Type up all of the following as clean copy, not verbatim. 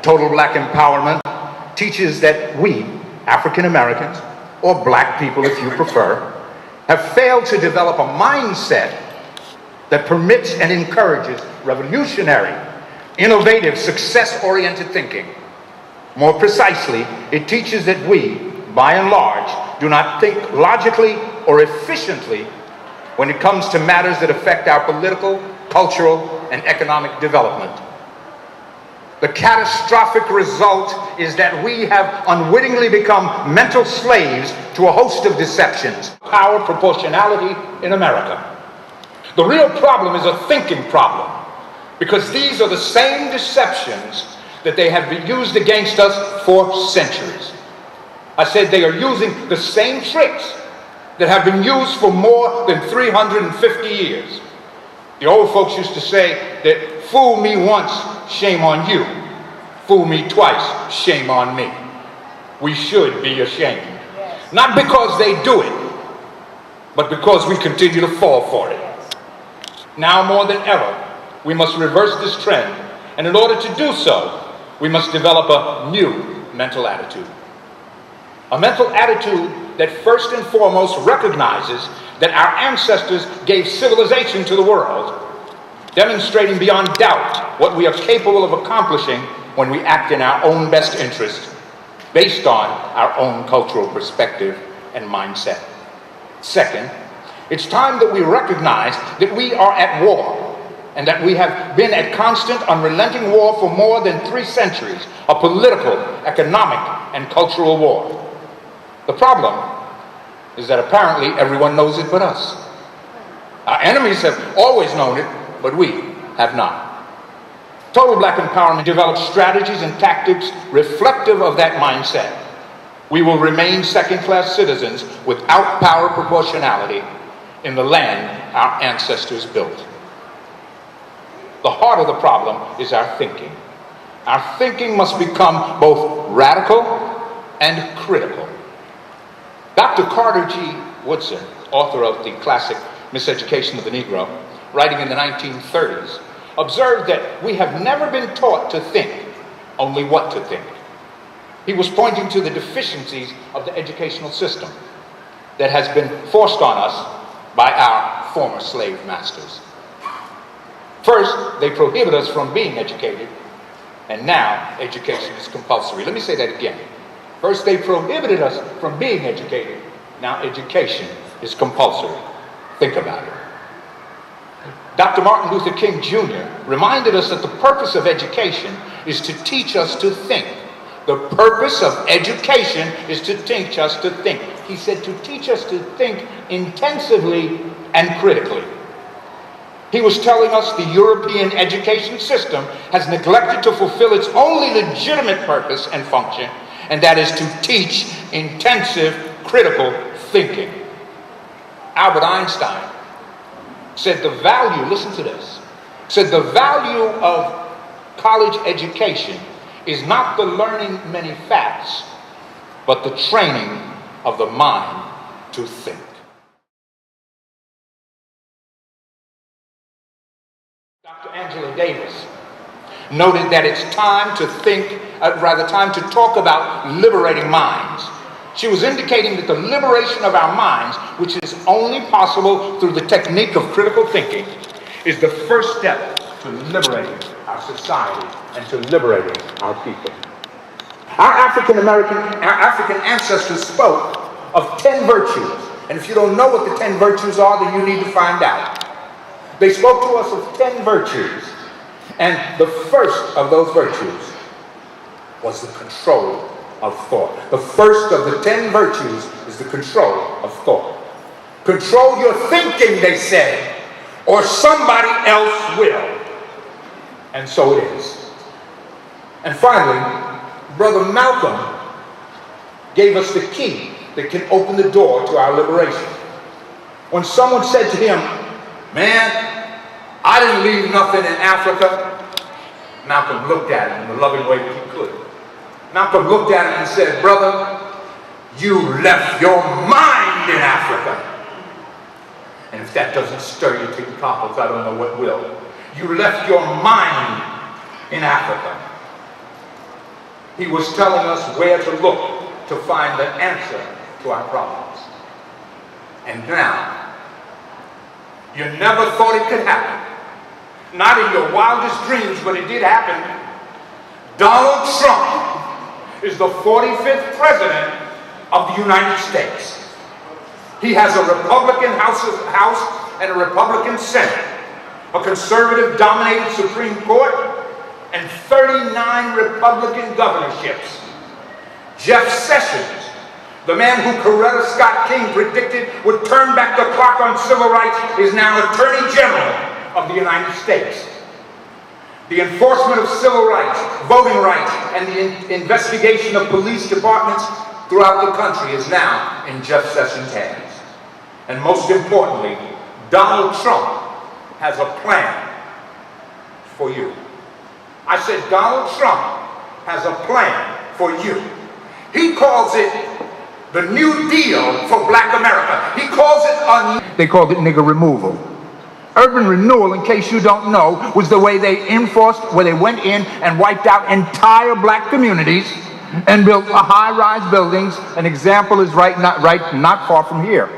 Total black empowerment teaches that we, African Americans, or black people if you prefer, have failed to develop a mindset that permits and encourages revolutionary, innovative, success-oriented thinking. More precisely, it teaches that we, by and large, do not think logically or efficiently when it comes to matters that affect our political, cultural, and economic development. The catastrophic result is that we have unwittingly become mental slaves to a host of deceptions. Power proportionality in America. The real problem is a thinking problem, because these are the same deceptions that they have been used against us for centuries. I said they are using the same tricks that have been used for more than 350 years. The old folks used to say that fool me once, shame on you. Fool me twice, shame on me. We should be ashamed. Yes. Not because they do it, but because we continue to fall for it. Yes. Now more than ever, we must reverse this trend, and in order to do so, we must develop a new mental attitude. A mental attitude that first and foremost recognizes that our ancestors gave civilization to the world, demonstrating beyond doubt what we are capable of accomplishing when we act in our own best interest, based on our own cultural perspective and mindset. Second, it's time that we recognize that we are at war, and that we have been at constant, unrelenting war for more than 3 centuries, a political, economic, and cultural war. The problem is that apparently everyone knows it but us. Our enemies have always known it, but we have not. Total black empowerment develops strategies and tactics reflective of that mindset. We will remain second-class citizens without power proportionality in the land our ancestors built. The heart of the problem is our thinking. Our thinking must become both radical and critical. Dr. Carter G. Woodson, author of the classic Miseducation of the Negro, writing in the 1930s, observed that we have never been taught to think, only what to think. He was pointing to the deficiencies of the educational system that has been forced on us by our former slave masters. First, they prohibit us from being educated, and now education is compulsory. Let me say that again. First, they prohibited us from being educated. Now education is compulsory. Think about it. Dr. Martin Luther King Jr. reminded us that the purpose of education is to teach us to think. The purpose of education is to teach us to think. He said to teach us to think intensively and critically. He was telling us the European education system has neglected to fulfill its only legitimate purpose and function, and that is to teach intensive, critical thinking. Albert Einstein said the value, listen to this, said the value of college education is not the learning many facts, but the training of the mind to think. Dr. Angela Davis noted that it's time to think, time to talk about liberating minds. She was indicating that the liberation of our minds, which is only possible through the technique of critical thinking, is the first step to liberating our society and to liberating our people. Our African ancestors spoke of 10 virtues. And if you don't know what the 10 virtues are, then you need to find out. They spoke to us of 10 virtues. And the first of those virtues was the control of thought. The first of the 10 virtues is the control of thought. Control your thinking, they said, or somebody else will. And so it is. And finally, Brother Malcolm gave us the key that can open the door to our liberation. When someone said to him, "Man, I didn't leave nothing in Africa," Malcolm looked at him in the loving way that he could. Malcolm looked at him and said, "Brother, you left your mind in Africa." And if that doesn't stir you to your cockles, I don't know what will. You left your mind in Africa. He was telling us where to look to find the answer to our problems. And now, you never thought it could happen. Not in your wildest dreams, but it did happen. Donald Trump is the 45th president of the United States. He has a Republican House and a Republican Senate, a conservative-dominated Supreme Court, and 39 Republican governorships. Jeff Sessions, the man who Coretta Scott King predicted would turn back the clock on civil rights, is now Attorney General of the United States. The enforcement of civil rights, voting rights, and the investigation of police departments throughout the country is now in Jeff Sessions' hands. And most importantly, Donald Trump has a plan for you. I said Donald Trump has a plan for you. He calls it the New Deal for Black America. He calls it they called it nigger removal. Urban renewal, in case you don't know, was the way they enforced, where they went in and wiped out entire black communities and built high-rise buildings. An example is not far from here.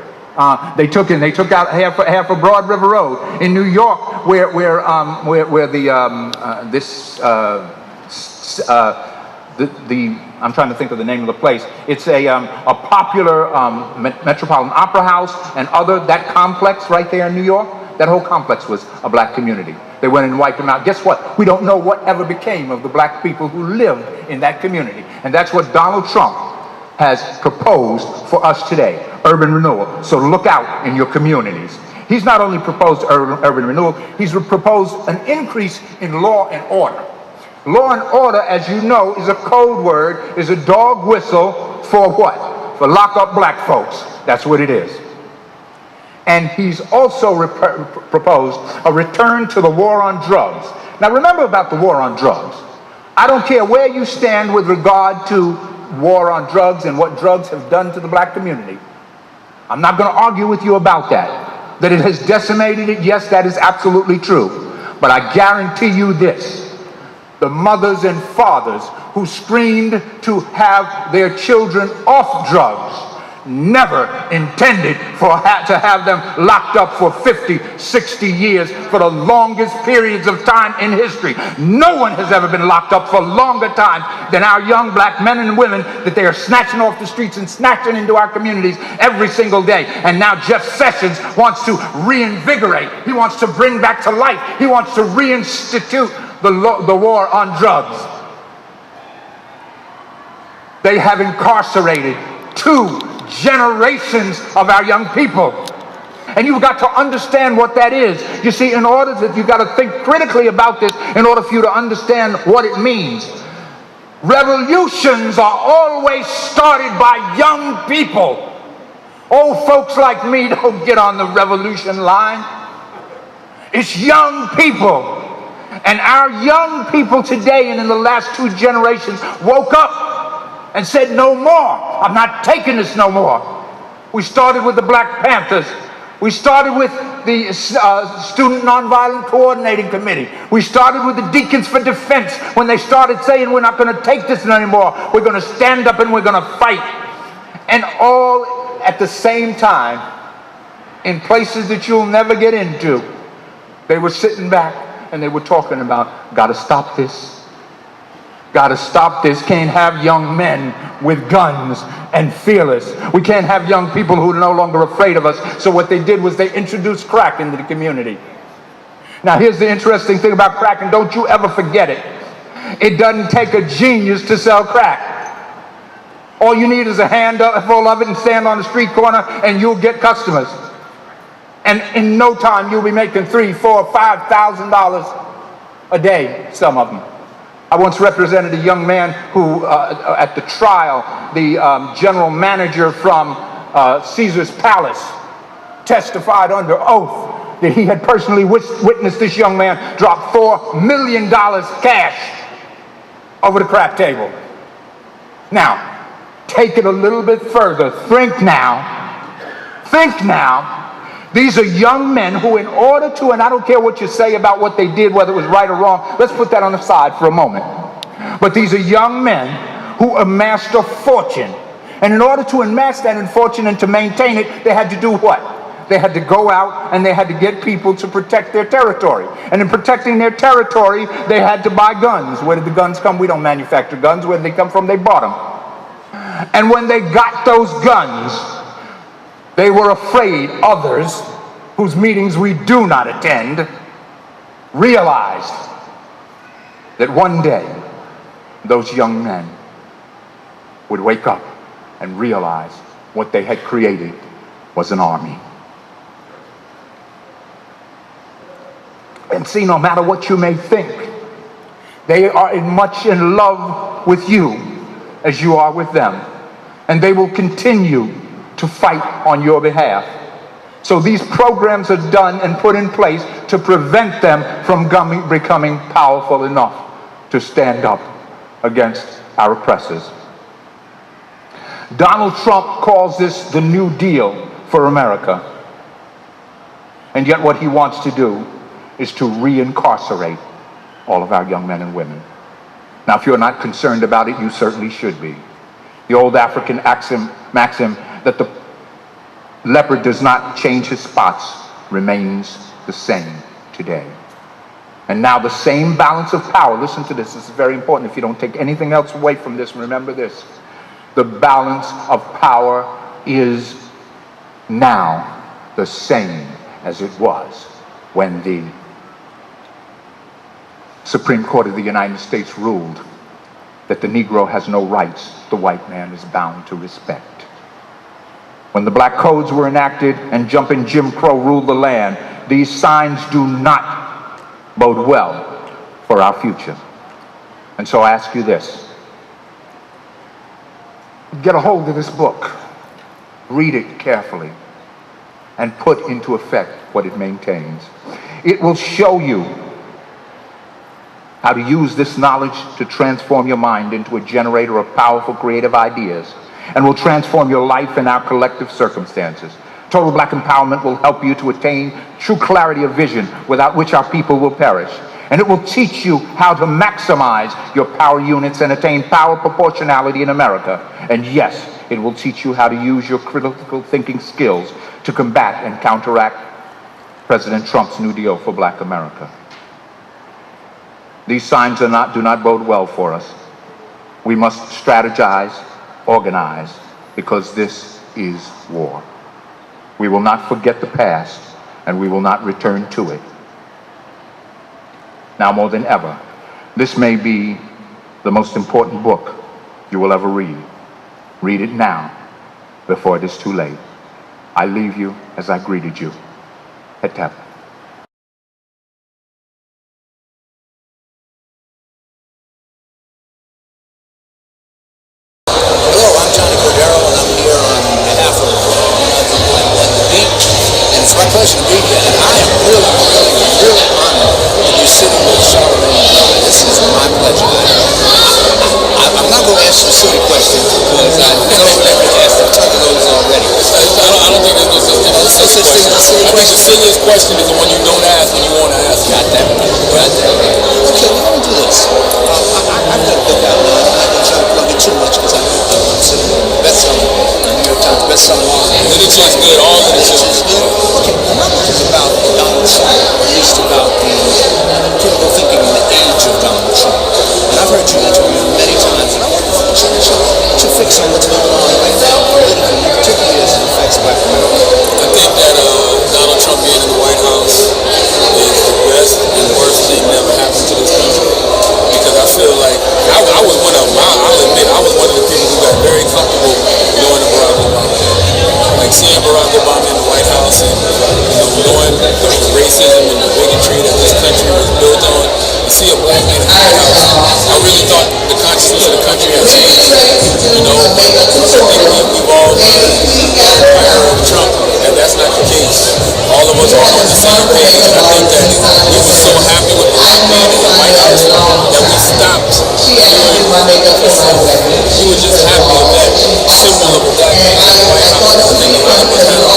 They took out half of Broad River Road in New York, where I'm trying to think of the name of the place. It's a popular Metropolitan Opera House and that complex right there in New York. That whole complex was a black community. They went and wiped them out. Guess what? We don't know what ever became of the black people who lived in that community. And that's what Donald Trump has proposed for us today, urban renewal. So look out in your communities. He's not only proposed urban renewal, he's proposed an increase in law and order. Law and order, as you know, is a code word, is a dog whistle for what? For lock up black folks. That's what it is. And he's also proposed a return to the war on drugs. Now remember about the war on drugs. I don't care where you stand with regard to war on drugs and what drugs have done to the black community. I'm not going to argue with you about that. That it has decimated it, yes, that is absolutely true. But I guarantee you this. The mothers and fathers who screamed to have their children off drugs never intended to have them locked up for 50, 60 years, for the longest periods of time in history. No one has ever been locked up for longer time than our young black men and women that they are snatching off the streets and snatching into our communities every single day. And now Jeff Sessions wants to reinvigorate. He wants to bring back to life. He wants to reinstitute the war on drugs. They have incarcerated 2 generations of our young people. And you've got to understand what that is. You see, you've got to think critically about this in order for you to understand what it means. Revolutions are always started by young people. Old folks like me don't get on the revolution line. It's young people. And our young people today and in the last 2 generations woke up and said, no more. I'm not taking this no more. We started with the Black Panthers. We started with the Student Nonviolent Coordinating Committee. We started with the Deacons for Defense when they started saying, we're not going to take this anymore. We're going to stand up and we're going to fight. And all at the same time, in places that you'll never get into, they were sitting back and they were talking about, got to stop this. Got to stop this. Can't have young men with guns and fearless. We can't have young people who are no longer afraid of us. So what they did was they introduced crack into the community. Now here's the interesting thing about crack, and don't you ever forget it. It doesn't take a genius to sell crack. All you need is a handful of it and stand on the street corner and you'll get customers. And in no time you'll be making $3,000, $4,000, $5,000 a day, some of them. I once represented a young man who, at the trial, the general manager from Caesar's Palace testified under oath that he had personally witnessed this young man drop $4 million cash over the crack table. Now, take it a little bit further. Think now. These are young men who, in order to, and I don't care what you say about what they did, whether it was right or wrong, let's put that on the side for a moment. But these are young men who amassed a fortune. And in order to amass that fortune and to maintain it, they had to do what? They had to go out and they had to get people to protect their territory. And in protecting their territory, they had to buy guns. Where did the guns come? We don't manufacture guns. Where did they come from? They bought them. And when they got those guns, they were afraid others, whose meetings we do not attend, realized that one day those young men would wake up and realize what they had created was an army. And see, no matter what you may think, they are as much in love with you as you are with them. And they will continue to fight on your behalf. So these programs are done and put in place to prevent them from becoming powerful enough to stand up against our oppressors. Donald Trump calls this the New Deal for America. And yet what he wants to do is to reincarcerate all of our young men and women. Now, if you're not concerned about it, you certainly should be. The old African maxim that the leopard does not change his spots remains the same today. And now the same balance of power, listen to this is very important. If you don't take anything else away from this, remember this. The balance of power is now the same as it was when the Supreme Court of the United States ruled that the Negro has no rights the white man is bound to respect. When the black codes were enacted and jumping Jim Crow ruled the land, these signs do not bode well for our future. And so I ask you this. Get a hold of this book, read it carefully, and put into effect what it maintains. It will show you how to use this knowledge to transform your mind into a generator of powerful creative ideas, and will transform your life and our collective circumstances. Total Black Empowerment will help you to attain true clarity of vision, without which our people will perish. And it will teach you how to maximize your power units and attain power proportionality in America. And yes, it will teach you how to use your critical thinking skills to combat and counteract President Trump's New Deal for Black America. These signs do not bode well for us. We must strategize, organize, because this is war. We will not forget the past, and we will not return to it. Now more than ever, this may be the most important book you will ever read. Read it now, before it is too late. I leave you as I greeted you. Hetep. Pleasure to be here, and I am really honored to be sitting with Charlemagne. This is my pleasure. I'm not going to ask you silly questions because I know that we asked a ton of those already. I don't think there's no such thing as a silly question. I think the silliest question is the one you don't ask when you want to ask. Got that right. Okay, we're going to do this. I've got a book out now. I'm not going to try to plug it too much because I'm sitting on the bestseller, New York Times bestseller author. Literature is good. All literature is good. Okay, my book is about Donald Trump, or at least about the critical thinking in the age of Donald Trump. And I've heard you interview him many times, and I want to fix on what's going on right now politically, particularly as it affects Black America. I think that Donald Trump being in the White House is the best and worst thing that ever happened to this country. Because I feel like I was one of them. I'll admit I was one of the people who got very comfortable knowing the Barack Obama. Like seeing Barack Obama in the White House and knowing the racism and the bigotry that this country was built on. To see a black man in the White House, I really thought the consciousness of the country had changed. I think we've all learned by era of Trump that that's not the case. All of us are on the same page, and I think that we were so happy with Barack being in the White House that we stopped doing facades. We were just happy of that symbol of a black man in the White House. I think a lot of us had a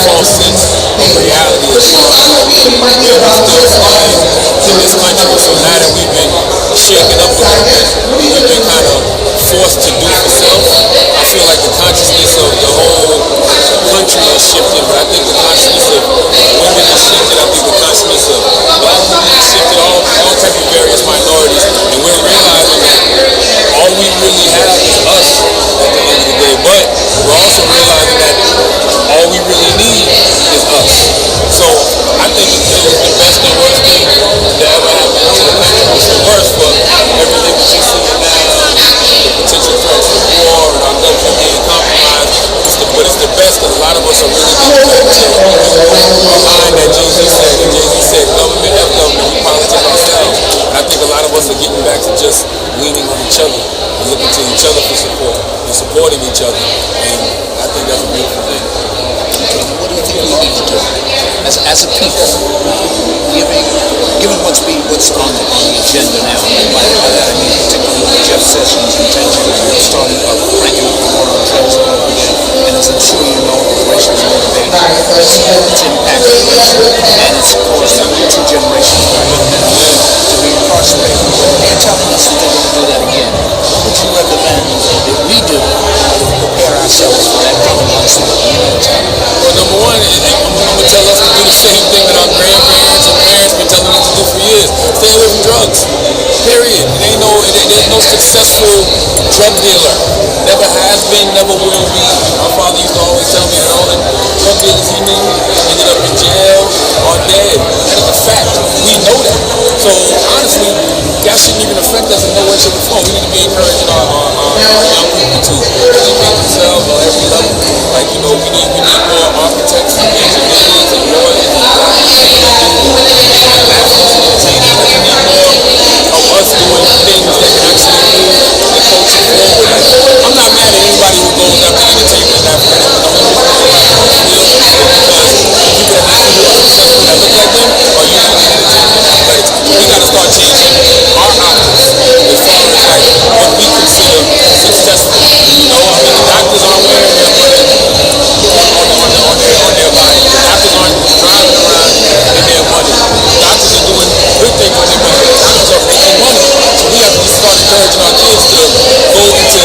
false sense of reality as far as what we still find in this country. So now that we've been shaken up a little bit, we've been kind of forced to do for self. I feel like the consciousness of the whole country has shifted, but I think the consciousness of women has shifted. I think the consciousness of black people has shifted, all type of various minorities, and we're realizing that all we really have is us at the end of the day. But we're also realizing that all we really need is us. So I think it was the best and worst thing that ever happened to the country. It's the worst for everything that you see now, the potential threats of war and our government being compromised. But it's the best because a lot of us are really getting back to a line that Jay-Z said. And Jay-Z said, government, F government, we politic ourselves. And I think a lot of us are getting back to just leaning on each other and looking to each other for support and supporting each other. And I think that's a beautiful thing. What do you think we need to do as a people, given what's on the agenda now? And by that I mean particularly Jeff Sessions' intention of starting up, cranking up the war on drugs all over again. And as I'm sure you know, the racial motivation, its impact on racial, and it's of course 2 generations of young men to be incarcerated. You're telling us that they're going to do that again. What would you recommend that we do to prepare ourselves for that kind of onslaught in the meantime? Well, number one, I'm going to tell us to do the same thing that our grandparents and parents been telling us to do for years. Stay away from drugs. Period. There's no successful drug dealer. Never has been, never will be. My father used to always tell me that all the drug dealers he knew ended up in jail or dead. That is a fact. We know that. So honestly, that shouldn't even affect us in no way, shape, or form. We need to be encouraging our young people to educate themselves on every level. Like, we need more architects and engineers and lawyers and doctors and athletes and entertainers. We need more of us doing things that can actually move the culture forward. I'm not mad at anybody who goes after entertainment in Africa. Because people that you see who are successful that look like them are usually entertainment and athletics. We got to start changing our optics as far as like what we consider successful. The doctors aren't wearing their money on their body. The doctors aren't driving around in their money. The doctors are doing good things with their money. The doctors are making money. So we have to start encouraging our kids to go into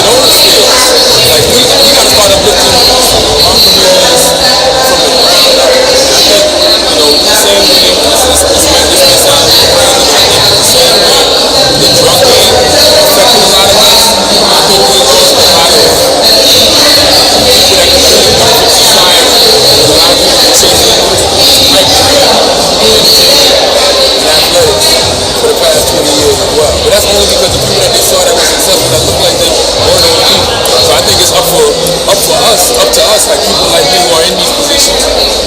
those fields. Like we got to start uplifting our communities from the ground up. And I think, the same way this may sound crazy, but I think the same way the drug game affected a lot of us, I think there's a lot of people that can really benefit society. There's a lot of people chasing pipe dream of entertainment and athletics for the past 20 years as well. But that's only because the people that they saw that were successful, that looked like them, were those people. So I think it's up to us, like people like me who are in these positions,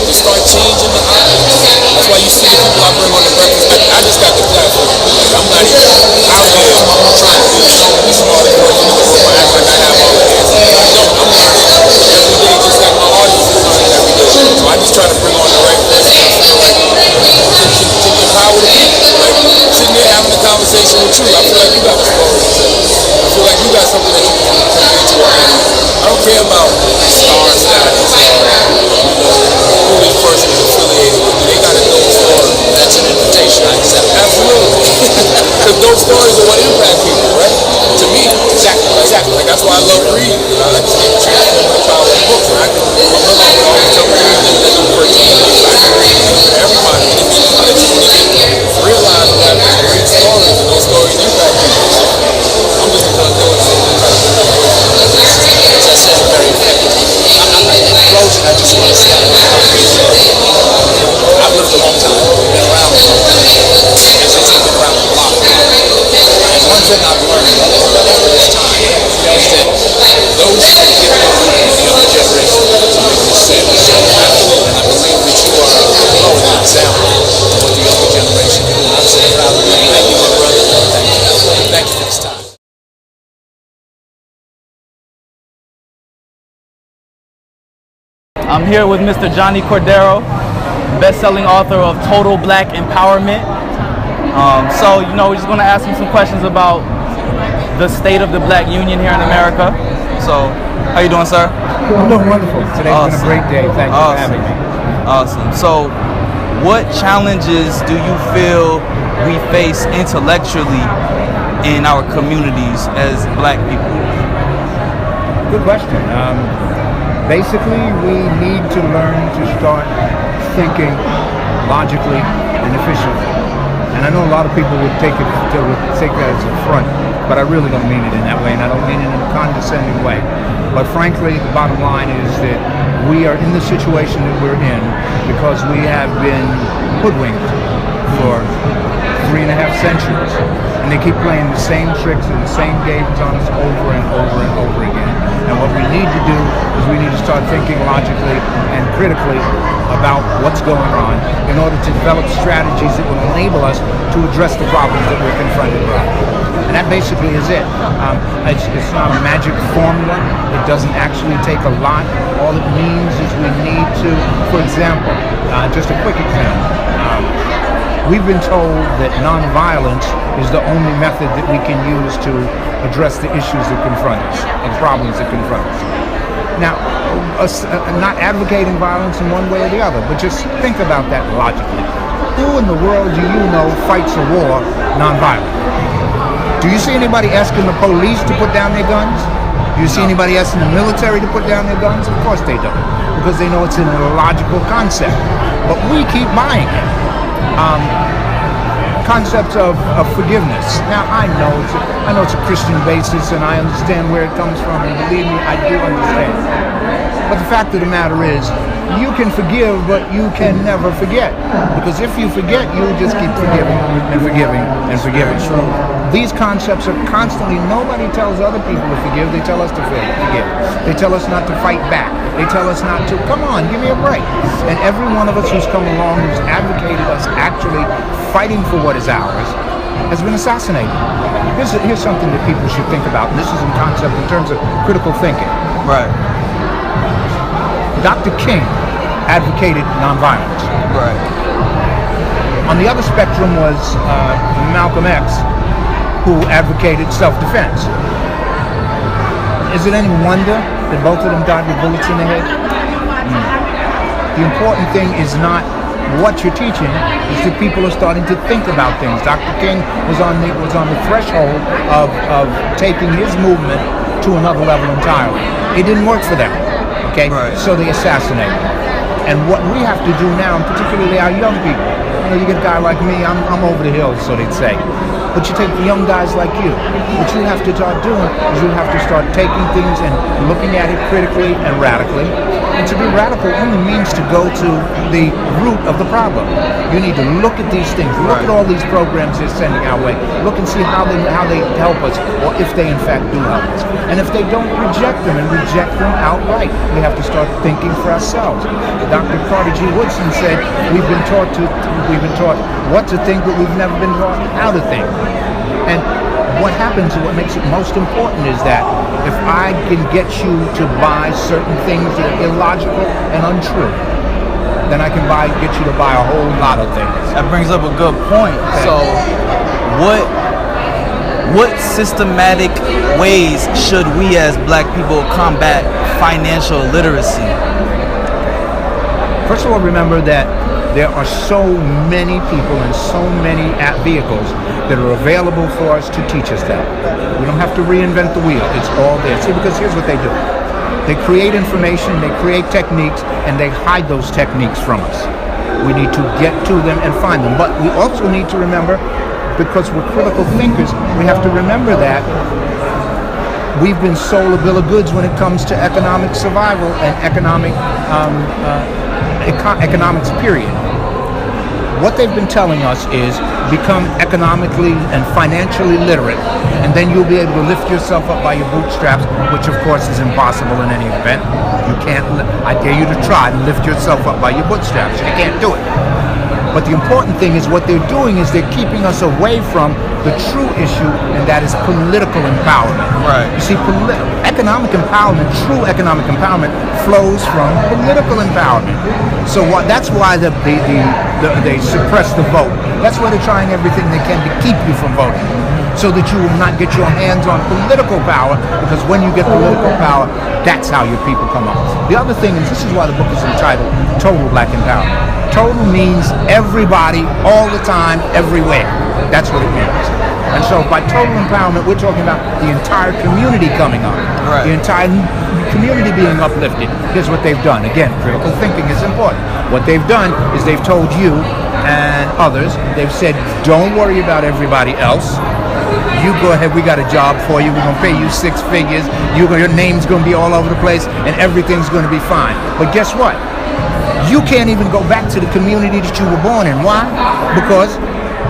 to start changing the optics. That's why you see the people I bring on the breakfast. I just got the platform. Like, I'm not even out here trying to be the smartest person in the room. I act like I have all the answers. I don't. I'm learning every day, just like my audience is learning every day. So I just try to bring on the right person. I feel like to empower the people. Like sitting there having a conversation with you, I feel like you got a story to tell. I feel like you got something that you can convey to an audience. I don't care about star status or who this person is affiliated with. They got to know the story. That's an invitation, I accept. Absolutely. Because those stories are what impact people, right? To me, exactly. Like that's why I love reading. I like to get transformed the power of books. And I can, my mother would always tell me things that don't pertain to me. So I can read things for everybody. And it's easy that you need to realize we have these great stories, and those stories impact people. So I'm just a conduit. So I try to bring that voice. As I said, very effective. In closing, I just want to say, I've lived a long time, been around a long time, as they say, been around the block. And one thing I've learned over this time is that those who get older in the younger generation to make this sense. And I believe that you are a glowing example of what the younger generation do. And I'm so proud of you. Thank you, my brother. Thank you. Thank you for this time. I'm here with Mr. Johnny Cordero, best-selling author of Total Black Empowerment. So, we're just going to ask him some questions about the state of the Black Union here in America. So, how you doing, sir? I'm doing wonderful. Today's been a great day. Thank you for having me. Awesome. So, what challenges do you feel we face intellectually in our communities as black people? Good question. Basically, we need to learn to start thinking logically and efficiently. And I know a lot of people would take that as a front, but I really don't mean it in that way, and I don't mean it in a condescending way. But frankly, the bottom line is that we are in the situation that we're in because we have been hoodwinked for 3.5 centuries. And they keep playing the same tricks and the same games on us over and over and over again. And what we need to do is we need to start thinking logically and critically about what's going on in order to develop strategies that will enable us to address the problems that we're confronted with. And that basically is it. It's not a magic formula. It doesn't actually take a lot. All it means is we need to, for example, just a quick example. We've been told that nonviolence is the only method that we can use to address the issues that confront us and problems that confront us. Now, not advocating violence in one way or the other, but just think about that logically. Who in the world do you know fights a war nonviolently? Do you see anybody asking the police to put down their guns? Do you see anybody asking the military to put down their guns? Of course they don't, because they know it's an illogical concept. But we keep buying it. Concepts of forgiveness. Now I know it's a Christian basis, and I understand where it comes from, and believe me, I do understand. But the fact of the matter is, you can forgive, but you can never forget. Because if you forget, you'll just keep forgiving and forgiving and forgiving. These concepts are constantly, nobody tells other people to forgive, they tell us to forgive. They tell us not to fight back. They tell us not to, come on, give me a break. And every one of us who's come along, who's advocated us actually fighting for what is ours, has been assassinated. Here's something that people should think about, and this is in concept in terms of critical thinking. Right. Dr. King advocated nonviolence. Right. On the other spectrum was Malcolm X, who advocated self-defense. Is it any wonder that both of them died with bullets in their head? The important thing is not what you're teaching, is that people are starting to think about things. Dr. King was on the threshold of taking his movement to another level entirely. It didn't work for them. Okay, right. So they assassinated him. And what we have to do now, and particularly our young people, you get a guy like me, I'm over the hill, so they'd say. But you take the young guys like you, what you have to start doing is you have to start taking things and looking at it critically and radically. And to be radical only means to go to the root of the problem. You need to look at these things, look at all these programs they're sending our way, look and see how they help us, or if they in fact do help us. And if they don't, reject them, and reject them outright. We have to start thinking for ourselves. Dr. Carter G. Woodson said, we've been taught what to think, but we've never been taught how to think. And what happens, and what makes it most important, is that if I can get you to buy certain things that are illogical and untrue, then I can get you to buy a whole lot of things. That brings up a good point. Okay. So, what systematic ways should we as black people combat financial literacy? First of all, remember that there are so many people and so many vehicles that are available for us to teach us that. We don't have to reinvent the wheel. It's all there. See, because here's what they do. They create information, they create techniques, and they hide those techniques from us. We need to get to them and find them. But we also need to remember, because we're critical thinkers, we have to remember that we've been sold a bill of goods when it comes to economic survival and economics, period. What they've been telling us is become economically and financially literate, and then you'll be able to lift yourself up by your bootstraps, which of course is impossible in any event. You can't, I dare you to try to lift yourself up by your bootstraps. You can't do it. But the important thing is what they're doing is they're keeping us away from the true issue, and that is political empowerment. Right. You see, economic empowerment, true economic empowerment, flows from political empowerment. So that's why they suppress the vote. That's why they're trying everything they can to keep you from voting, so that you will not get your hands on political power, because when you get political power, that's how your people come up. The other thing, and this is why the book is entitled Total Black Empowerment. Total means everybody, all the time, everywhere. That's what it means. And so by total empowerment, we're talking about the entire community coming up. Right. The entire community being uplifted. Here's what they've done. Again, critical thinking is important. What they've done is they've told you and others, they've said, don't worry about everybody else. You go ahead, we got a job for you. We're going to pay you 6 figures. Your name's going to be all over the place, and everything's going to be fine. But guess what? You can't even go back to the community that you were born in. Why? Because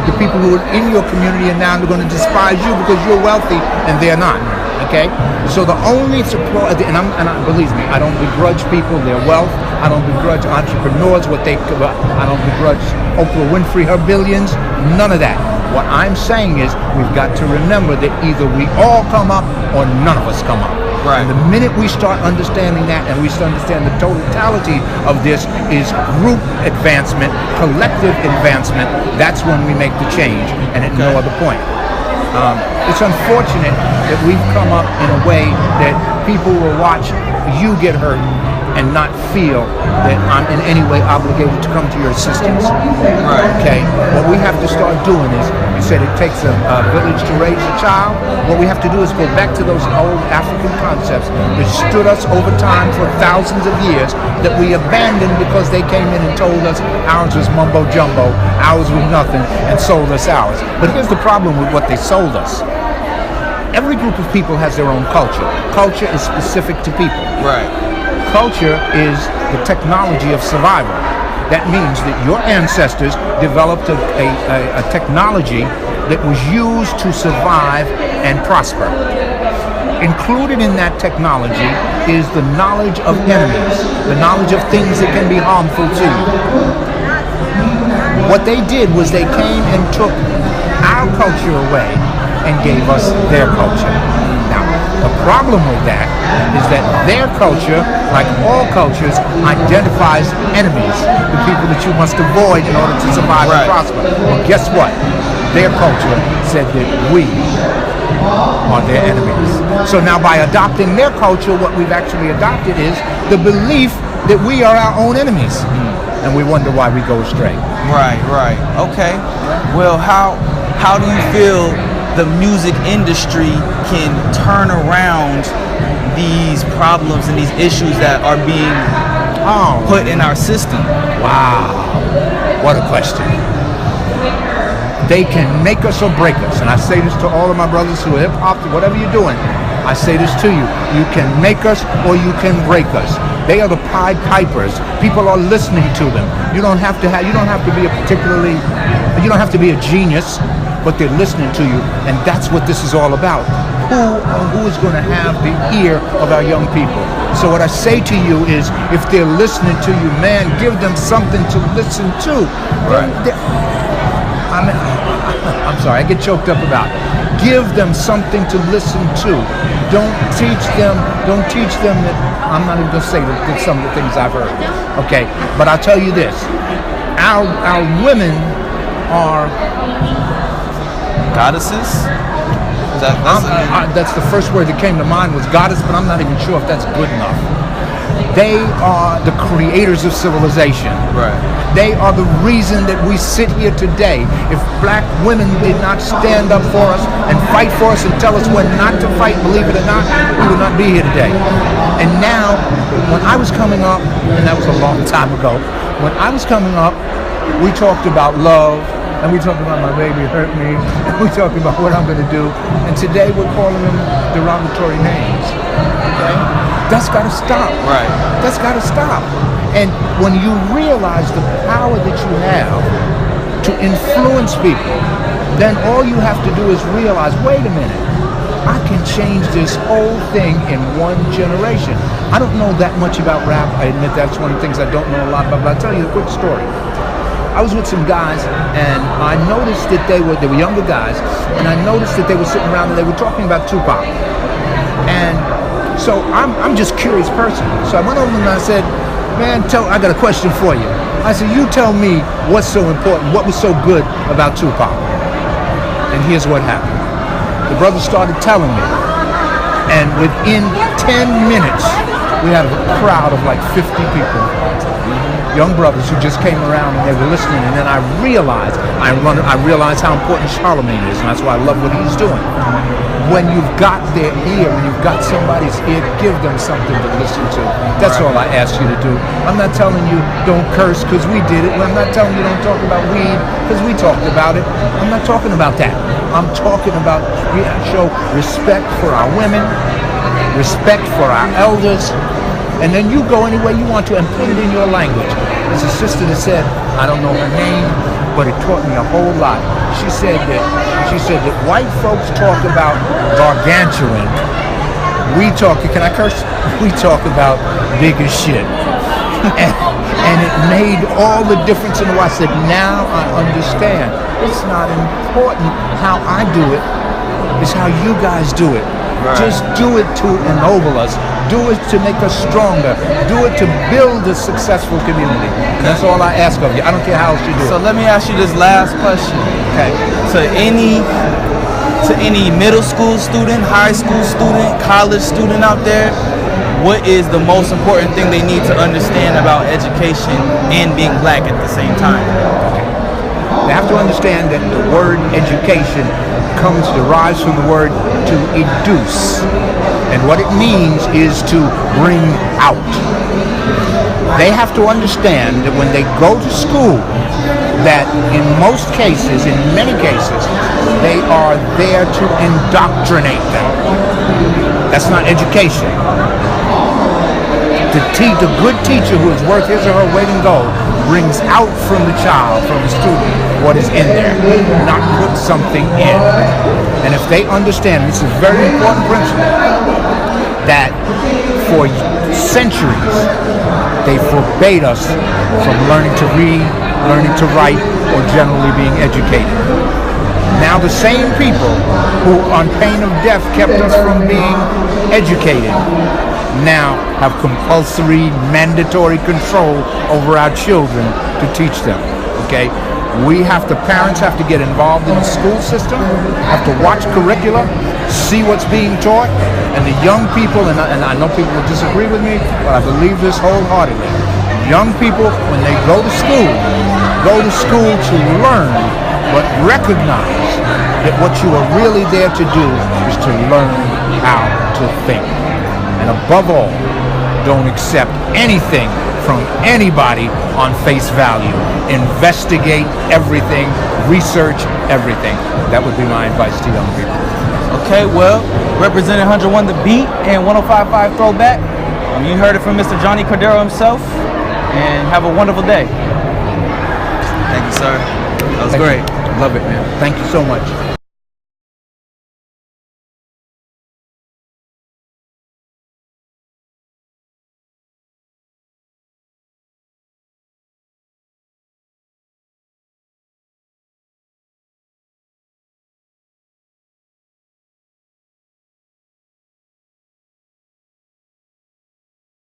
the people who are in your community are now going to despise you because you're wealthy and they're not. Okay? So the only support, and believe me, I don't begrudge people their wealth. I don't begrudge entrepreneurs I don't begrudge Oprah Winfrey her billions. None of that. What I'm saying is we've got to remember that either we all come up or none of us come up. Right. And the minute we start understanding that and we start understanding the totality of this is group advancement, collective advancement, that's when we make the change, and at no other point. It's unfortunate that we've come up in a way that people will watch you get hurt and not feel that I'm in any way obligated to come to your assistance. Right. Okay? What we have to start doing is, you said it takes a village to raise a child. What we have to do is go back to those old African concepts that stood us over time for thousands of years that we abandoned because they came in and told us ours was mumbo jumbo, ours was nothing, and sold us ours. But here's the problem with what they sold us. Every group of people has their own culture. Culture is specific to people. Right. Culture is the technology of survival. That means that your ancestors developed a technology that was used to survive and prosper. Included in that technology is the knowledge of enemies, the knowledge of things that can be harmful to you. What they did was they came and took our culture away and gave us their culture. Now, the problem with that is that their culture, like all cultures, identifies enemies, the people that you must avoid in order to survive and prosper. Well, guess what? Their culture said that we are their enemies. So now by adopting their culture, what we've actually adopted is the belief that we are our own enemies. And we wonder why we go astray. Right. Okay. Well, how do you feel the music industry can turn around these problems and these issues that are being put in our system? Wow, what a question. They can make us or break us. And I say this to all of my brothers who are hip-hop, whatever you're doing, I say this to you. You can make us or you can break us. They are the Pied Pipers. People are listening to them. You don't have to be a genius, but they're listening to you, and that's what this is all about. Who is going to have the ear of our young people? So what I say to you is, if they're listening to you, man, give them something to listen to. Right. I'm sorry, I get choked up about it. Give them something to listen to. Don't teach them that, I'm not even going to say that some of the things I've heard. Okay, but I'll tell you this. Our women are goddesses? That's the first word that came to mind was goddess, but I'm not even sure if that's good enough. They are the creators of civilization. Right. They are the reason that we sit here today. If black women did not stand up for us and fight for us and tell us when not to fight, believe it or not, we would not be here today. And now, when I was coming up, and that was a long time ago, when I was coming up, we talked about love, and we talked about my baby hurt me, and we talked about what I'm going to do, and today we're calling them derogatory names. Okay? That's got to stop. Right. That's got to stop. And when you realize the power that you have to influence people, then all you have to do is realize, wait a minute, I can change this whole thing in one generation. I don't know that much about rap. I admit that's one of the things I don't know a lot about, but I'll tell you a quick story. I was with some guys, and I noticed that they were younger guys, and I noticed that they were sitting around and they were talking about Tupac. And so I'm just a curious person. So I went over and I said, man, I got a question for you. I said, you tell me what's so important, what was so good about Tupac. And here's what happened. The brother started telling me, and within 10 minutes, we had a crowd of like 50 people. young brothers who just came around and they were listening, and then I realized how important Charlemagne is, and that's why I love what he's doing. When you've got their ear, when you've got somebody's ear, give them something to listen to. That's all I ask you to do. I'm not telling you don't curse because we did it. I'm not telling you don't talk about weed because we talked about it. I'm not talking about that. I'm talking about we show respect for our women, respect for our elders, and then you go any way you want to and put it in your language. There's a sister that said, I don't know her name, but it taught me a whole lot. She said that white folks talk about gargantuan. We talk, can I curse? We talk about big as shit. And it made all the difference in the world. I said, now I understand. It's not important how I do it. It's how you guys do it. Right. Just do it to ennoble us. Do it to make us stronger. Do it to build a successful community. And that's all I ask of you. I don't care how else you do it. So let me ask you this last question. Okay. To any middle school student, high school student, college student out there, what is the most important thing they need to understand about education and being black at the same time? Okay. They have to understand that the word education derives from the word to educe. And what it means is to bring out. They have to understand that when they go to school, that in most cases, in many cases, they are there to indoctrinate them. That's not education. The good teacher who is worth his or her weight in gold brings out from the child, from the student, what is in there, not put something in. And if they understand, this is a very important principle, that for centuries they forbade us from learning to read, learning to write, or generally being educated. Now the same people who on pain of death kept us from being educated now have compulsory, mandatory control over our children to teach them, okay? Parents have to get involved in the school system, have to watch curricula, see what's being taught, and the young people, and I know people will disagree with me, but I believe this wholeheartedly. Young people, when they go to school to learn, but recognize that what you are really there to do is to learn how to think. And above all, don't accept anything from anybody on face value. Investigate everything, research everything. That would be my advice to young people. Okay, well, representing 101 The Beat and 105.5 Throwback, you heard it from Mr. Johnny Cordero himself, and have a wonderful day. Thank you, sir. That was great. Love it, man. Thank you so much.